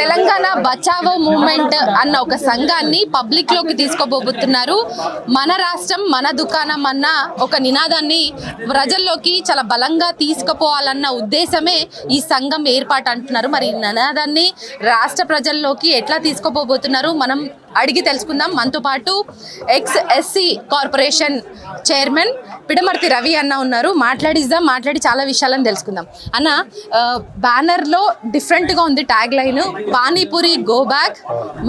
Telangana Bachao movement అన్న ఒక సంఘాన్ని పబ్లిక్ లోకి తీసుకోబోతున్నారు. మన రాష్ట్రం మన దుకాణం అన్న ఒక నినాదాన్ని ప్రజల్లోకి చాలా బలంగా తీసుకుపోవాలన్న ఉద్దేశమే ఈ సంఘం ఏర్పాటు అంటున్నారు. మరి ఈ నినాదాన్ని రాష్ట్ర ప్రజల్లోకి ఎట్లా తీసుకోబోతున్నారు మనం అడిగి తెలుసుకుందాం. మనతో పాటు X-SC corporation chairman Pidamarthi Ravi అన్న ఉన్నారు. మాట్లాడి చాలా విషయాలను తెలుసుకుందాం. అన్న, బ్యానర్లో డిఫరెంట్గా ఉంది tag line, panipuri go back,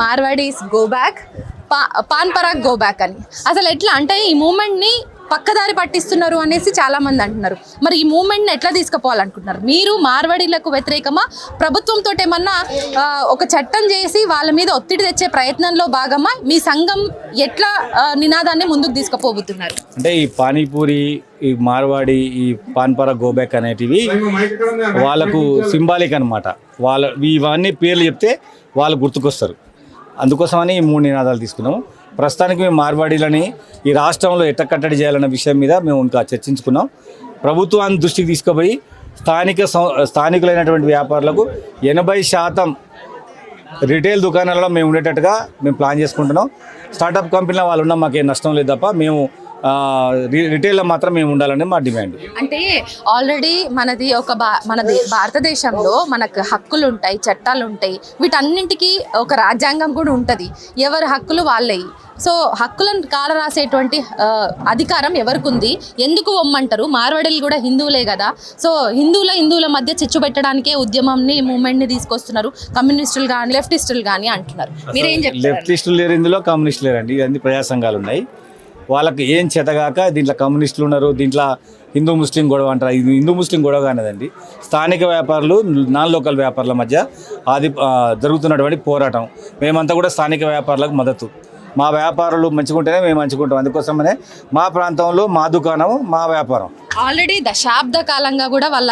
Marwadis go back, Pan Parag go back అని. అసలు ఎట్లా అంటే ఈ మూమెంట్ని పక్కదారి పట్టిస్తున్నారు అనేసి చాలా మంది అంటున్నారు. మరి ఈ మూమెంట్ని ఎట్లా తీసుకుపోవాలనుకుంటున్నారు మీరు? మార్వాడీలకు వ్యతిరేకమా, ప్రభుత్వంతో ఏమన్నా ఒక చట్టం చేసి వాళ్ళ మీద ఒత్తిడి తెచ్చే ప్రయత్నంలో భాగమా? మీ సంఘం ఎట్లా నినాదాన్ని ముందుకు తీసుకుపోబోతున్నారు? అంటే ఈ పానీపూరి, ఈ మార్వాడి, ఈ పాన్పరా గోబ్యాక్ అనేటివి వాళ్ళకు సింబాలిక్ అనమాట. ఇవన్నీ పేర్లు చెప్తే వాళ్ళు గుర్తుకొస్తారు. అందుకోసమని ఈ 3 నినాదాలు తీసుకున్నాము. ప్రస్తుతానికి మేము మార్వాడీలని ఈ రాష్ట్రంలో ఎట్ట కట్టడి చేయాలన్న విషయం మీద మేము ఇంకా చర్చించుకున్నాం. ప్రభుత్వాన్ని దృష్టికి తీసుకుపోయి స్థానికులైనటువంటి వ్యాపారులకు 80% రిటైల్ దుకాణాలలో మేము ఉండేటట్టుగా మేము ప్లాన్ చేసుకుంటున్నాం. స్టార్టప్ కంపెనీలో వాళ్ళు ఉన్న మాకేం నష్టం లేదు తప్ప మేము రిటైల్లో మాత్రం మేము ఉండాలని మా డిమాండ్. అంటే ఆల్రెడీ మనది మనది భారతదేశంలో మనకు హక్కులు ఉంటాయి, చట్టాలు ఉంటాయి, వీటన్నింటికి ఒక రాజ్యాంగం కూడా ఉంటుంది. ఎవరి హక్కులు వాళ్ళవి. సో హక్కులను కాలరాసేటువంటి అధికారం ఎవరికి ఉంది? ఎందుకు వమ్మంటారు? మార్వాడీలు కూడా హిందువులే కదా. సో హిందువుల మధ్య చిచ్చు పెట్టడానికే ఉద్యమంని, మూవ్మెంట్ని తీసుకొస్తున్నారు కమ్యూనిస్టులు కానీ లెఫ్టిస్టులు కానీ అంటున్నారు. మీరేం చెప్తారు? లెఫ్టిస్టులు లేరు ఇందులో, కమ్యూనిస్టులు లేరండి. ఇవన్నీ ప్రజా సంఘాలు ఉన్నాయి. వాళ్ళకి ఏం చేతగాక దీంట్లో కమ్యూనిస్టులు ఉన్నారు, దీంట్లో హిందూ ముస్లిం గొడవ అంటారు. ఇది హిందూ ముస్లిం గొడవ కానిదండి. స్థానిక వ్యాపారులు, నాన్ లోకల్ వ్యాపారుల మధ్య జరుగుతున్నటువంటి పోరాటం. మేమంతా కూడా స్థానిక వ్యాపారులకు మద్దతు. మా వ్యాపారులు మంచిగా ఉంటేనే మేము మంచిగా. అందుకోసమనే మా ప్రాంతంలో మా దుకాణం, మా వ్యాపారం. ఆల్రెడీ దశాబ్ద కాలంగా కూడా వాళ్ళ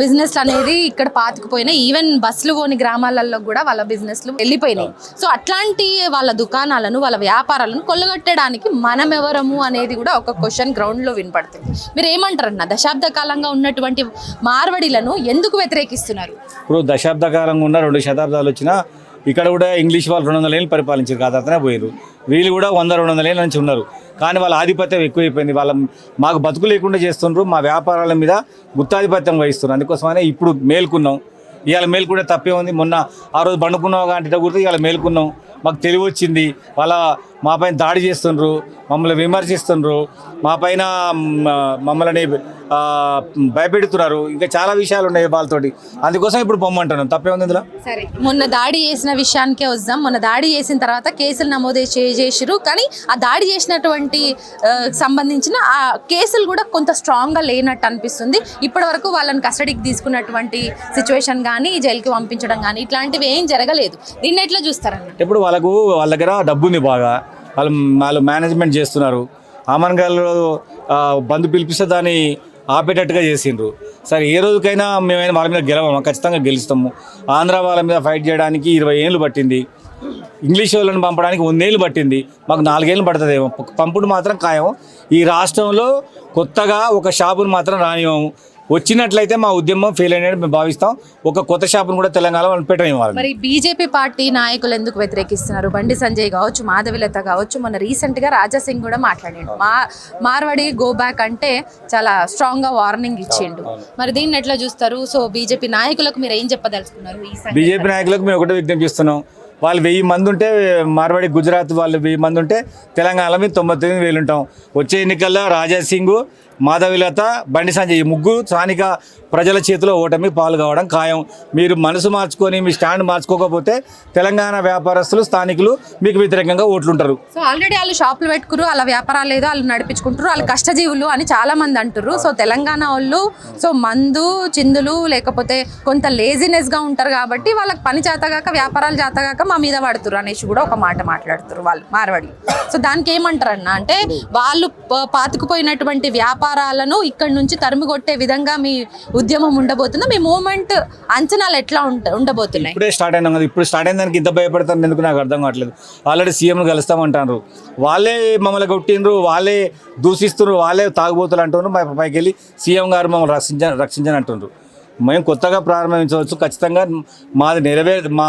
బిజినెస్ అనేది ఇక్కడ పాతుకుపోయినాయి. ఈవెన్ బస్సులు పోని గ్రామాలలో కూడా వాళ్ళ బిజినెస్లు వెళ్ళిపోయినాయి. సో అట్లాంటి వాళ్ళ దుకాణాలను, వాళ్ళ వ్యాపారాలను కొల్లగొట్టడానికి మనం ఎవరము అనేది కూడా ఒక క్వశ్చన్ గ్రౌండ్లో వినపడుతుంది. మీరు ఏమంటారన్న, దశాబ్ద కాలంగా ఉన్నటువంటి మార్వాడీలను ఎందుకు వ్యతిరేకిస్తున్నారు? ఇప్పుడు దశాబ్ద కాలంగా ఉన్న 2 శతాబ్దాలు వచ్చినా ఇక్కడ కూడా ఇంగ్లీష్ వాళ్ళు 200 ఏళ్ళు పరిపాలించారు కాదు, అతనే పోయారు. వీళ్ళు కూడా 100-200 ఏళ్ళ నుంచి ఉన్నారు. కానీ వాళ్ళ ఆధిపత్యం ఎక్కువైపోయింది. మాకు బతుకు లేకుండా చేస్తున్నారు. మా వ్యాపారాల మీద గుత్తాధిపత్యం వహిస్తున్నారు. అందుకోసమనే ఇప్పుడు మేల్కున్నాం. ఇవాళ మేల్కొనే తప్పే ఉంది. మొన్న ఆ రోజు బండుకున్నావు అంటే గుర్తు ఇవాళ మేల్కున్నాం. మాకు తెలివి వచ్చింది. మా పైన దాడి చేస్తుండ్రు, మమ్మల్ని విమర్శిస్తుండ్రు, మా పైన మమ్మల్ని భయపెడుతున్నారు. ఇంకా చాలా విషయాలు ఉన్నాయి వాళ్ళతోటి. అందుకోసం ఇప్పుడు పొమ్మంటున్నాను. తప్పే ఉంది ఇందులో. సరే, మొన్న దాడి చేసిన విషయానికే వద్దాం. మొన్న దాడి చేసిన తర్వాత కేసులు నమోదు చేసిరు. కానీ ఆ దాడి చేసినటువంటి సంబంధించిన ఆ కేసులు కూడా కొంత స్ట్రాంగ్గా లేనట్టు అనిపిస్తుంది. ఇప్పటి వరకు వాళ్ళని కస్టడీకి తీసుకున్నటువంటి సిచ్యువేషన్ కానీ, జైలుకి పంపించడం కానీ ఇట్లాంటివి ఏం జరగలేదు. దీన్ని ఎట్లా చూస్తారన్న? ఇప్పుడు వాళ్ళ దగ్గర డబ్బు ఉంది బాగా. వాళ్ళు మేనేజ్మెంట్ చేస్తున్నారు. ఆమన్గాళ్ళు బంధు పిలిపిస్తే దాన్ని ఆపేటట్టుగా చేసిండ్రు. సరే, ఏ రోజుకైనా మేమైనా వాళ్ళ మీద గెలవము, ఖచ్చితంగా గెలుస్తాము. ఆంధ్ర వాళ్ళ మీద ఫైట్ చేయడానికి 20 ఏళ్ళు పట్టింది. ఇంగ్లీష్ వాళ్ళని పంపడానికి 100 ఏళ్ళు పట్టింది. మాకు 4 ఏళ్ళు పడుతుందేమో. పంపుడు మాత్రం ఖాయం. ఈ రాష్ట్రంలో కొత్తగా ఒక షాపును మాత్రం రానివ్వము. వచ్చినట్లయితే మా ఉద్యమం ఫెయిల్ అయినట్టు మేము భావిస్తాం. ఒక కొత్త షాపును కూడా తెలంగాణలో పెట్టనివ్వాలి. మరి బీజేపీ పార్టీ నాయకులు ఎందుకు వ్యతిరేకిస్తున్నారు? బండి సంజయ్ కావచ్చు, మాధవిలత కావచ్చు, మొన్న రీసెంట్గా రాజాసింగ్ కూడా మాట్లాడాడు. మార్వాడి గో బ్యాక్ అంటే చాలా స్ట్రాంగ్గా వార్నింగ్ ఇచ్చిండు. మరి దీన్ని ఎట్లా చూస్తారు? సో బీజేపీ నాయకులకు మీరు ఏం చెప్పదలుచుకున్నారు? బీజేపీ నాయకులకు మేము ఒకటే విజ్ఞప్తి చేస్తున్నాం. వాళ్ళు 1000 మంది ఉంటే, మార్వాడి గుజరాత్ వాళ్ళు 1000 మంది ఉంటే, తెలంగాణలో మేము 99,000 ఉంటాం. వచ్చే ఎన్నికల్లో రాజాసింగ్, మాధవిలత, బండి సంజయ్ ముగ్గురు స్థానిక ప్రజల చేతిలో ఓటమి పాలు కావడం ఖాయం. మీరు మనసు మార్చుకొని మీ స్టాండ్ మార్చుకోకపోతే తెలంగాణ వ్యాపారస్తులు, స్థానికులు మీకు వ్యతిరేకంగా ఓట్లుంటారు. సో ఆల్రెడీ వాళ్ళు షాపులు పెట్టుకురు, వాళ్ళ వ్యాపారాలు ఏదో వాళ్ళు నడిపించుకుంటారు, వాళ్ళు కష్టజీవులు అని చాలా మంది అంటారు. సో తెలంగాణ వాళ్ళు సో మందు చిందులు లేకపోతే కొంత లేజినెస్గా ఉంటారు కాబట్టి వాళ్ళకి పని చేతగాక, వ్యాపారాలు చేతగాక మా మీద పడుతురు అనేసి కూడా ఒక మాట మాట్లాడుతారు వాళ్ళు మార్వాడి. సో దానికి ఏమంటారన్న అంటే, వాళ్ళు పాతుకుపోయినటువంటి వ్యాపారాలను ఇక్కడ నుంచి తరిమికొట్టే విధంగా మీ ఉద్యమం ఉండబోతుందా? మీ మూవ్మెంట్ అంచనాలు ఎట్లా ఉండబోతున్నాయి? ఇప్పుడే స్టార్ట్ అయినాం కదా. ఇప్పుడు స్టార్ట్ అయిన దానికి ఇంత భయపడతారు ఎందుకు నాకు అర్థం కావట్లేదు. ఆల్రెడీ సీఎంను కలుస్తామంటారు. వాళ్ళే మమ్మల్ని కొట్టిండ్రు, వాళ్ళే దూషిస్తున్నారు, వాళ్ళే తాగుబోతులు అంటున్నారు. పైకి వెళ్ళి సీఎం గారు మమ్మల్ని రక్షించని అంటున్నారు. మేము కొత్తగా ప్రారంభించవచ్చు. ఖచ్చితంగా మా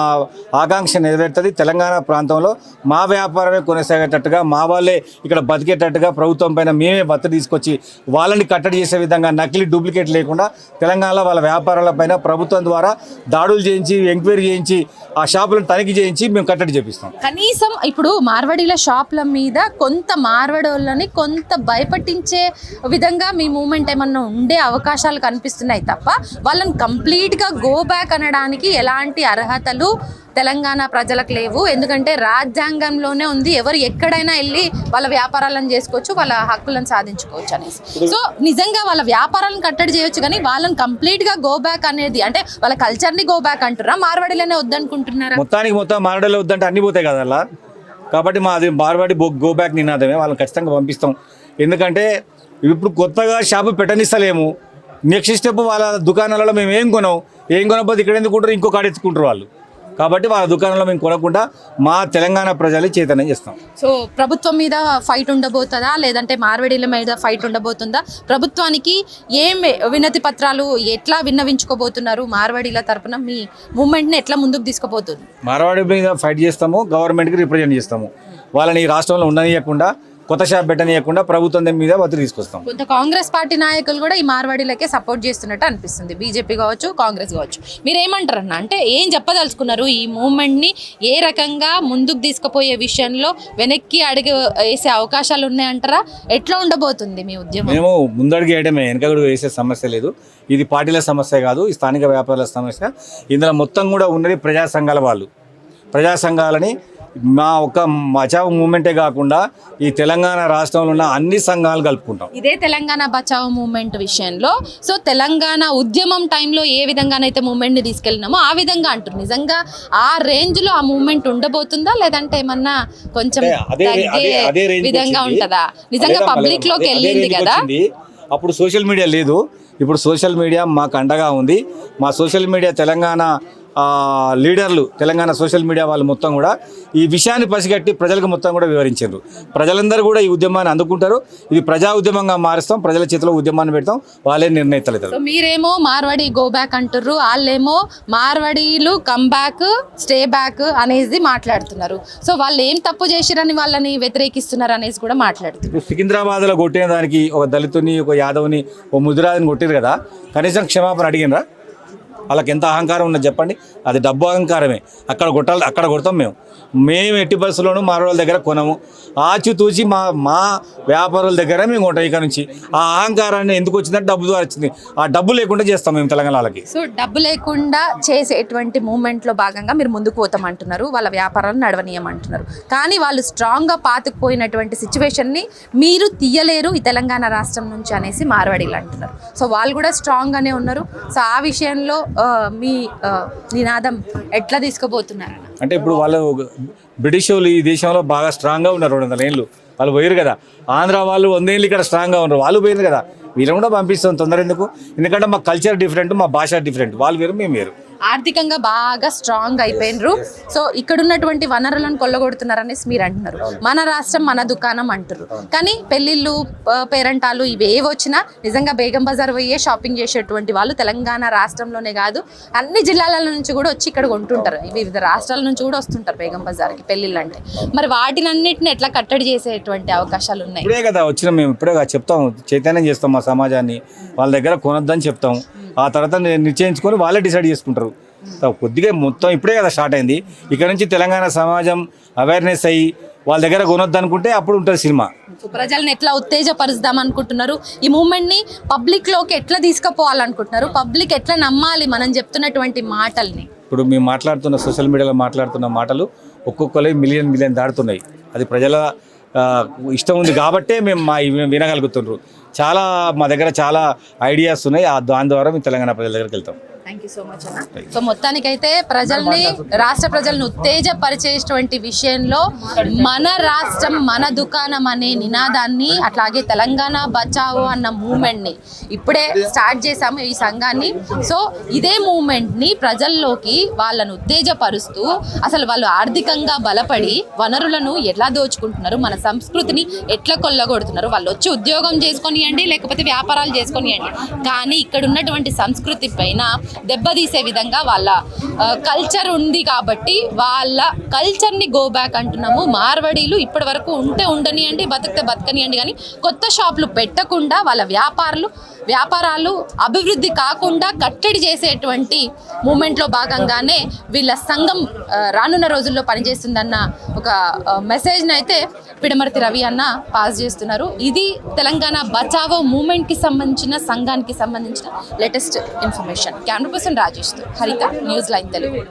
ఆకాంక్ష నెరవేరుతుంది. తెలంగాణ ప్రాంతంలో మా వ్యాపారమే కొనసాగేటట్టుగా, మా వాళ్ళే ఇక్కడ బతికేటట్టుగా ప్రభుత్వం పైన మేమే ఒత్తిడి తీసుకొచ్చి వాళ్ళని కట్టడి చేసే విధంగా నకిలీ డూప్లికేట్ లేకుండా తెలంగాణలో వాళ్ళ వ్యాపారాల పైన ప్రభుత్వం ద్వారా దాడులు చేయించి, ఎంక్వైరీ చేయించి, ఆ షాపులను తనిఖీ చేయించి మేము కట్టడి చేపిస్తాం. కనీసం ఇప్పుడు మార్వాడీల షాపుల మీద కొంత మార్వాడోళ్ళని కొంత భయపట్టించే విధంగా మీ మూమెంట్ ఏమన్నా ఉండే అవకాశాలు కనిపిస్తున్నాయి తప్ప వాళ్ళని కంప్లీట్గా గో బ్యాక్ అనడానికి ఎలాంటి అర్హతలు తెలంగాణ ప్రజలకు లేవు. ఎందుకంటే రాజ్యాంగంలోనే ఉంది ఎవరు ఎక్కడైనా వెళ్ళి వాళ్ళ వ్యాపారాలను చేసుకోవచ్చు, వాళ్ళ హక్కులను సాధించుకోవచ్చు అనేసి. సో నిజంగా వాళ్ళ వ్యాపారాలను కట్టడి చేయొచ్చు, కానీ వాళ్ళని కంప్లీట్గా గో బ్యాక్ అనేది అంటే వాళ్ళ కల్చర్ని గో బ్యాక్ అంటున్నారా, మార్వాడీలోనే వద్దనుకుంటున్నారా? మొత్తం మార్వాడీలో వద్దంటే అన్ని పోతాయి కదా అలా. కాబట్టి మాది మార్వాడి గో బ్యాక్ నినాదమే. వాళ్ళని ఖచ్చితంగా పంపిస్తాం. ఎందుకంటే ఇప్పుడు కొత్తగా షాపు పెట్టనిస్తలేము. నెక్స్ట్ స్టెప్ వాళ్ళ దుకాణాలలో మేము ఏం కొనకపోతే ఇక్కడ ఎందుకు ఉంటారు, ఇంకో కాడ ఎత్తుకుంటారు వాళ్ళు. కాబట్టి వాళ్ళ దుకాణంలో మేము కొనకుండా మా తెలంగాణ ప్రజలు చైతన్యం చేస్తాం. సో ప్రభుత్వం మీద ఫైట్ ఉండబోతుందా, లేదంటే మార్వాడీల మీద ఫైట్ ఉండబోతుందా? ప్రభుత్వానికి ఏం వినతి పత్రాలు ఎట్లా విన్నవించుకోబోతున్నారు? మార్వాడీల తరపున మీ మూమెంట్ని ఎట్లా ముందుకు తీసుకుపోతుంది? మార్వాడి మీద ఫైట్ చేస్తాము, గవర్నమెంట్కి రిప్రజెంట్ చేస్తాము. వాళ్ళని ఈ రాష్ట్రంలో ఉండనీయకుండా, కొత్త షాప్ పెట్టనీయకుండా ప్రభుత్వం మీద ఒత్తిడి తీసుకొస్తాం. కొంత కాంగ్రెస్ పార్టీ నాయకులు కూడా ఈ మార్వాడీలకే సపోర్ట్ చేస్తున్నట్టు అనిపిస్తుంది, బీజేపీ కావచ్చు, కాంగ్రెస్ కావచ్చు. మీరు ఏమంటారన్న, అంటే ఏం చెప్పదలుచుకున్నారు? ఈ మూమెంట్ని ఏ రకంగా ముందుకు తీసుకుపోయే విషయంలో వెనక్కి అడుగు వేసే అవకాశాలు ఉన్నాయంటారా? ఎట్లా ఉండబోతుంది మీ ఉద్యమం? మేము ముందడుగు వేయడమే, వెనక కూడా వేసే సమస్య లేదు. ఇది పార్టీల సమస్య కాదు, ఈ స్థానిక వ్యాపారుల సమస్య. ఇందులో మొత్తం కూడా ఉన్నది ప్రజా సంఘాల వాళ్ళు. ప్రజా సంఘాలని మా ఒక బచావ్ మూమెంటే కాకుండా ఈ తెలంగాణ రాష్ట్రంలో ఉన్న అన్ని సంఘాలు కలుపుకుంటాం. ఇదే తెలంగాణ బచావ్ మూమెంట్ విషయంలో సో తెలంగాణ ఉద్యమం టైంలో ఏ విధంగానైతే మూమెంట్ని తీసుకెళ్ళినామో ఆ విధంగా అంటారు. నిజంగా ఆ రేంజ్లో ఆ మూమెంట్ ఉండబోతుందా, లేదంటే ఏమన్నా కొంచెం తగ్గే విధంగా ఉంటుందా? నిజంగా పబ్లిక్లోకి వెళ్ళింది కదా. అప్పుడు సోషల్ మీడియా లేదు, ఇప్పుడు సోషల్ మీడియా మాకు అండగా ఉంది. మా సోషల్ మీడియా తెలంగాణ లీడర్లు, తెలంగాణ సోషల్ మీడియా వాళ్ళు మొత్తం కూడా ఈ విషయాన్ని పసిగట్టి ప్రజలకు మొత్తం కూడా వివరించారు. ప్రజలందరూ కూడా ఈ ఉద్యమాన్ని అందుకుంటారు. ఇది ప్రజా ఉద్యమంగా మారుస్తాం, ప్రజల చేతిలో ఉద్యమాన్ని పెడతాం, వాళ్ళే నిర్ణయితలు. మీరేమో మార్వాడి గో బ్యాక్ అంటారు, వాళ్ళేమో మార్వాడీలు కమ్ బ్యాక్, స్టే బ్యాక్ అనేది మాట్లాడుతున్నారు. సో వాళ్ళు ఏం తప్పు చేసిరని వాళ్ళని వ్యతిరేకిస్తున్నారు అనేసి కూడా మాట్లాడుతున్నారు. సికింద్రాబాద్లో కొట్టిన దానికి ఒక దళితుని, ఒక యాదవ్ని, ఒక ముదిరాజుని కొట్టిరు కదా, కనీసం క్షమాపణ అడిగినరా? వాళ్ళకి ఎంత అహంకారం ఉన్నది చెప్పండి. అది డబ్బు అహంకారమే. అక్కడ కొట్టాలి, అక్కడ కొడతాం. మేము ఎట్టి బస్సులోనూ మార్వాళ్ళ దగ్గర కొనము. ఆచితూచి మా వ్యాపారుల దగ్గర మేము కొంటాం. ఇక నుంచి ఆ అహంకారాన్ని ఎందుకు వచ్చిందంటే డబ్బు ద్వారా వచ్చింది. ఆ డబ్బు లేకుండా చేస్తాం మేము తెలంగాణకి. సో డబ్బు లేకుండా చేసేటువంటి మూమెంట్లో భాగంగా మీరు ముందుకు పోతామంటున్నారు, వాళ్ళ వ్యాపారాలను నడవనీయమంటున్నారు. కానీ వాళ్ళు స్ట్రాంగ్గా పాతుకుపోయినటువంటి సిచ్యువేషన్ని మీరు తీయలేరు ఈ తెలంగాణ రాష్ట్రం నుంచి అనేసి మార్వాడీలు అంటున్నారు. సో వాళ్ళు కూడా స్ట్రాంగ్గానే ఉన్నారు. సో ఆ విషయంలో మీ నినాదం ఎట్లా తీసుకుపోతున్నారన్న? అంటే ఇప్పుడు వాళ్ళు బ్రిటిష్ వాళ్ళు ఈ దేశంలో బాగా స్ట్రాంగ్గా ఉన్నారు. 200 ఏళ్ళు వాళ్ళు పోయారు కదా. ఆంధ్ర వాళ్ళు 100 ఏళ్ళు ఇక్కడ స్ట్రాంగ్గా ఉన్నారు. వాళ్ళు పోయింది కదా, వీళ్ళని కూడా పంపిస్తాం. తొందర ఎందుకు? ఎందుకంటే మా కల్చర్ డిఫరెంట్, మా భాష డిఫరెంట్. వాళ్ళు వేరు, మేము వేరు. ఆర్థికంగా బాగా స్ట్రాంగ్ అయిపోయినరు. సో ఇక్కడ ఉన్నటువంటి వనరులను కొల్లగొడుతున్నారనేసి మీరు అంటున్నారు. మన రాష్ట్రం మన దుకాణం అంటారు. కానీ పెళ్ళిళ్ళు, పేరంటాలు ఇవి ఏవి వచ్చినా నిజంగా బేగం బజార్ పోయే షాపింగ్ చేసేటువంటి వాళ్ళు తెలంగాణ రాష్ట్రంలోనే కాదు, అన్ని జిల్లాల నుంచి కూడా వచ్చి ఇక్కడ కొంటుంటారు. వివిధ రాష్ట్రాల నుంచి కూడా వస్తుంటారు బేగం బజార్కి పెళ్ళిళ్ళు అంటే. మరి వాటినన్నిటిని ఎట్లా కట్టడి చేసేటువంటి అవకాశాలు ఉన్నాయి? ఇప్పుడే కదా వచ్చినాం మేము, ఇప్పుడే చెప్తాం, చైతన్యం చేస్తాం మా సమాజాన్ని. వాళ్ళ దగ్గర కొనొద్దని చెప్తాం. ఆ తర్వాత నిశ్చయించుకొని వాళ్ళే డిసైడ్ చేసుకుంటారు. కొద్దిగా మొత్తం ఇప్పుడే కదా స్టార్ట్ అయింది. ఇక్కడ నుంచి తెలంగాణ సమాజం అవేర్నెస్ అయ్యి వాళ్ళ దగ్గర కొనొద్దు అనుకుంటే అప్పుడు ఉంటుంది సినిమా. ప్రజల్ని ఎట్లా ఉత్తేజపరుద్దాం అనుకుంటున్నారు? ఈ మూమెంట్ని పబ్లిక్లోకి ఎట్లా తీసుకుపోవాలనుకుంటున్నారు? పబ్లిక్ ఎట్లా నమ్మాలి మనం చెప్తున్నటువంటి మాటల్ని? ఇప్పుడు మేము మాట్లాడుతున్న సోషల్ మీడియాలో మాట్లాడుతున్న మాటలు ఒక్కొక్కరు మిలియన్ దాడుతున్నాయి. అది ప్రజల ఇష్టం ఉంది కాబట్టే మేము వినగలుగుతున్నారు. చాలా మా దగ్గర చాలా ఐడియాస్ ఉన్నాయి. దాని ద్వారా మేము తెలంగాణ ప్రజల దగ్గరికి వెళ్తాం. థ్యాంక్ యూ సో మచ్ అన్న. సో మొత్తానికైతే ప్రజల్ని, రాష్ట్ర ప్రజలను ఉత్తేజపరిచేటువంటి విషయంలో మన రాష్ట్రం మన దుకాణం అనే నినాదాన్ని, అట్లాగే తెలంగాణ బచావో అన్న మూమెంట్ ని ఇప్పుడే స్టార్ట్ చేశాము ఈ సంఘాన్ని. సో ఇదే మూమెంట్ ని ప్రజల్లోకి వాళ్ళను ఉత్తేజపరుస్తూ అసలు వాళ్ళు ఆర్థికంగా బలపడి వనరులను ఎట్లా దోచుకుంటున్నారు, మన సంస్కృతిని ఎట్లా కొల్లగొడుతున్నారు, వాళ్ళు వచ్చి ఉద్యోగం చేసుకొనియండి లేకపోతే వ్యాపారాలు చేసుకొనియండి, కానీ ఇక్కడ ఉన్నటువంటి సంస్కృతి పైన దెబ్బతీసే విధంగా వాళ్ళ కల్చర్ ఉంది కాబట్టి వాళ్ళ కల్చర్ని గో బ్యాక్ అంటున్నాము. మార్వడీలు ఇప్పటి వరకు ఉంటే ఉండనియండి, బతికితే బతకనియండి, కానీ కొత్త షాపులు పెట్టకుండా వాళ్ళ వ్యాపారాలు అభివృద్ధి కాకుండా కట్టడి చేసేటువంటి మూమెంట్లో భాగంగానే వీళ్ళ సంఘం రానున్న రోజుల్లో పనిచేస్తుందన్న ఒక మెసేజ్ని అయితే పిడమర్తి రవి అన్న పాస్ చేస్తున్నారు. ఇది తెలంగాణ బచావో మూమెంట్కి సంబంధించిన, సంఘానికి సంబంధించిన లేటెస్ట్ ఇన్ఫర్మేషన్. కెమెరా పర్సన్ రాజేష్తో హరిత, న్యూస్ లైన్ తెలుగు.